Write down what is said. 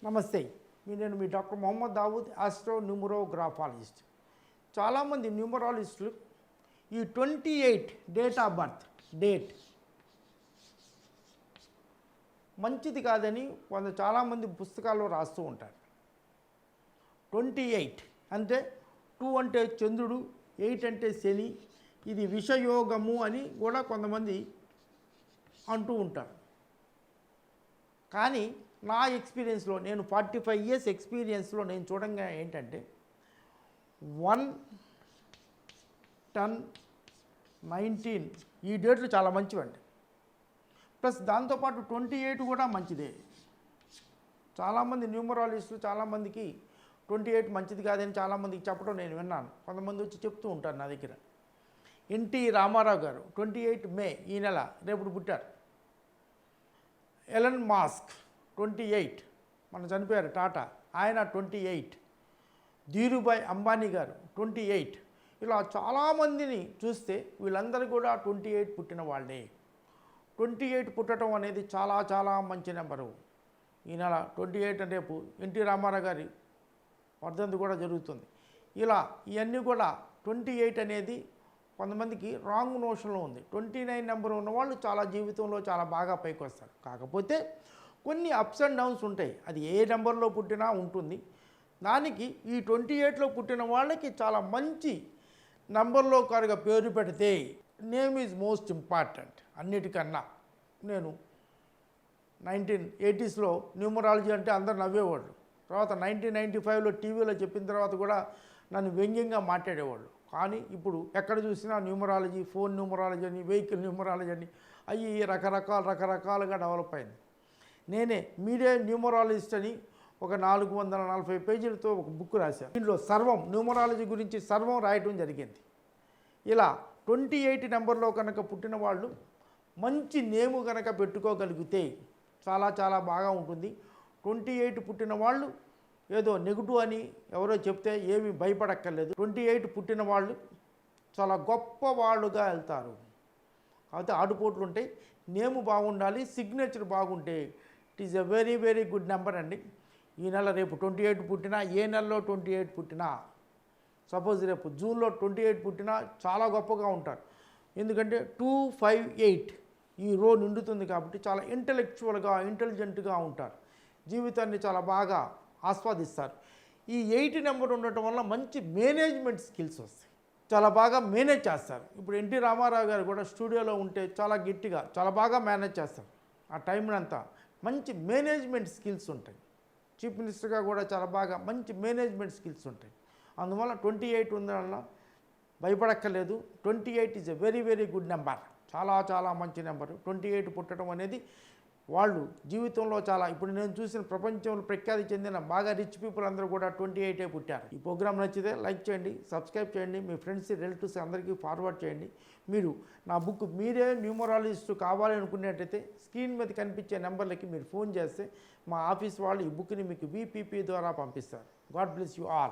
నమస్తే. నేను మీ doctor Mohammed Dawood, astro numerographologist. చాలామంది న్యూమరాలజిస్టులు ఈ 28 డేట్ ఆఫ్ బర్త్ డేట్ మంచిది కాదని చాలామంది పుస్తకాల్లో రాస్తూ ఉంటారు. 28 అంటే 2 అంటే చంద్రుడు, 8 అంటే శని, ఇది విషయోగము అని కూడా కొంతమంది అంటూ ఉంటారు. కానీ నా ఎక్స్పీరియన్స్లో, నేను 45 ఇయర్స్ ఎక్స్పీరియన్స్లో నేను చూడంగా ఏంటంటే 1, 10, 19 ఈ డేట్లు చాలా మంచివండి. ప్లస్ దాంతోపాటు 28 కూడా మంచిదే. చాలామంది న్యూమరాలజిస్టులు చాలామందికి 28 మంచిది కాదని చాలామందికి చెప్పడం నేను విన్నాను. కొంతమంది వచ్చి చెప్తూ ఉంటారు నా దగ్గర. ఎన్టీ రామారావు గారు 28 మే ఈ నెల రేపు పుట్టారు. ఎలన్ మాస్క్ 28 మన చనిపోయారు, టాటా, ఆయన 28. ధీరుభాయ్ అంబానీ గారు 28. ఇలా చాలామందిని చూస్తే వీళ్ళందరూ కూడా 28 పుట్టిన వాళ్ళే. 28 పుట్టడం అనేది చాలా చాలా మంచి నెంబరు. ఈ నెల 28 రేపు ఎన్టీ రామారావు గారి వర్ధంతి కూడా జరుగుతుంది. ఇలా ఇవన్నీ కూడా 28 అనేది కొంతమందికి రాంగ్ నోషన్లో ఉంది. 29 నెంబర్ ఉన్నవాళ్ళు చాలా జీవితంలో చాలా బాగా పైకి వస్తారు. కాకపోతే కొన్ని అప్స్ అండ్ డౌన్స్ ఉంటాయి. అది ఏ నెంబర్లో పుట్టినా ఉంటుంది. దానికి ఈ 28లో పుట్టిన వాళ్ళకి చాలా మంచి నెంబర్లో కనుక పేరు పెడితే నేమ్ ఈజ్ మోస్ట్ ఇంపార్టెంట్ అన్నిటికన్నా. నేను 1980స్లో న్యూమరాలజీ అంటే అందరు నవ్వేవాళ్ళు. తర్వాత 1995లో టీవీలో చెప్పిన తర్వాత కూడా నన్ను వ్యంగ్యంగా మాట్లాడేవాళ్ళు. కానీ ఇప్పుడు ఎక్కడ చూసినా న్యూమరాలజీ, ఫోన్ న్యూమరాలజీ అని, వెహికల్ న్యూమరాలజీ అని అవి రకరకాలుగా డెవలప్ అయింది. నేనే మీడియా న్యూమరాలజిస్ట్ అని ఒక 440 పేజీలతో ఒక బుక్ రాశాను. దీంట్లో సర్వం న్యూమరాలజీ గురించి సర్వం రాయటం జరిగింది. ఇలా 28 నెంబర్లో కనుక పుట్టిన వాళ్ళు మంచి నేము కనుక పెట్టుకోగలిగితే చాలా చాలా బాగా ఉంటుంది. 28 పుట్టిన వాళ్ళు ఏదో నెగిటివ్ అని ఎవరో చెప్తే ఏమీ భయపడక్కర్లేదు. 28 పుట్టిన వాళ్ళు చాలా గొప్ప వాళ్ళుగా వెళ్తారు. కాబట్టి ఆటుపోట్లు ఉంటాయి. నేము బాగుండాలి, సిగ్నేచర్ బాగుంటే it is a very very good number అండి. ఈ నెల రేపు 28 పుట్టినా, ఏ నెలలో 28 పుట్టినా, సపోజ్ రేపు జూన్లో 28 పుట్టినా చాలా గొప్పగా ఉంటారు. ఎందుకంటే 258 ఈ రో నిండుతుంది కాబట్టి చాలా ఇంటెలెక్చువల్గా, ఇంటెలిజెంట్గా ఉంటారు. జీవితాన్ని చాలా బాగా ఆస్వాదిస్తారు. ఈ 8 నెంబర్ ఉండటం వల్ల మంచి మేనేజ్మెంట్ స్కిల్స్ వస్తాయి. చాలా బాగా మేనేజ్ చేస్తారు. ఇప్పుడు ఎన్టీ రామారావు గారు కూడా స్టూడియోలో ఉంటే చాలా గట్టిగా, చాలా బాగా మేనేజ్ చేస్తారు. ఆ టైంని అంతా మంచి మేనేజ్మెంట్ స్కిల్స్ ఉంటాయి. చీఫ్ మినిస్టర్గా కూడా చాలా బాగా మంచి మేనేజ్మెంట్ స్కిల్స్ ఉంటాయి. అందువల్ల 28 ఉండడం భయపడక్కర్లేదు. 28 is a very very good number. చాలా చాలా మంచి నెంబరు. 28 పుట్టడం అనేది వాళ్ళు జీవితంలో చాలా, ఇప్పుడు నేను చూసిన ప్రపంచంలో ప్రఖ్యాతి చెందిన బాగా రిచ్ పీపుల్ అందరూ కూడా 28 పుట్టారు. ఈ ప్రోగ్రామ్ నచ్చితే లైక్ చేయండి, సబ్స్క్రైబ్ చేయండి, మీ ఫ్రెండ్స్, రిలేటివ్స్ అందరికీ ఫార్వర్డ్ చేయండి. మీరు నా బుక్ మీరే న్యూమరాలజిస్ట్ కావాలి అనుకునేటైతే స్క్రీన్ మీద కనిపించే నెంబర్లకి మీరు ఫోన్ చేస్తే మా ఆఫీస్ వాళ్ళు ఈ బుక్ని మీకు VPP ద్వారా పంపిస్తారు. God bless you all.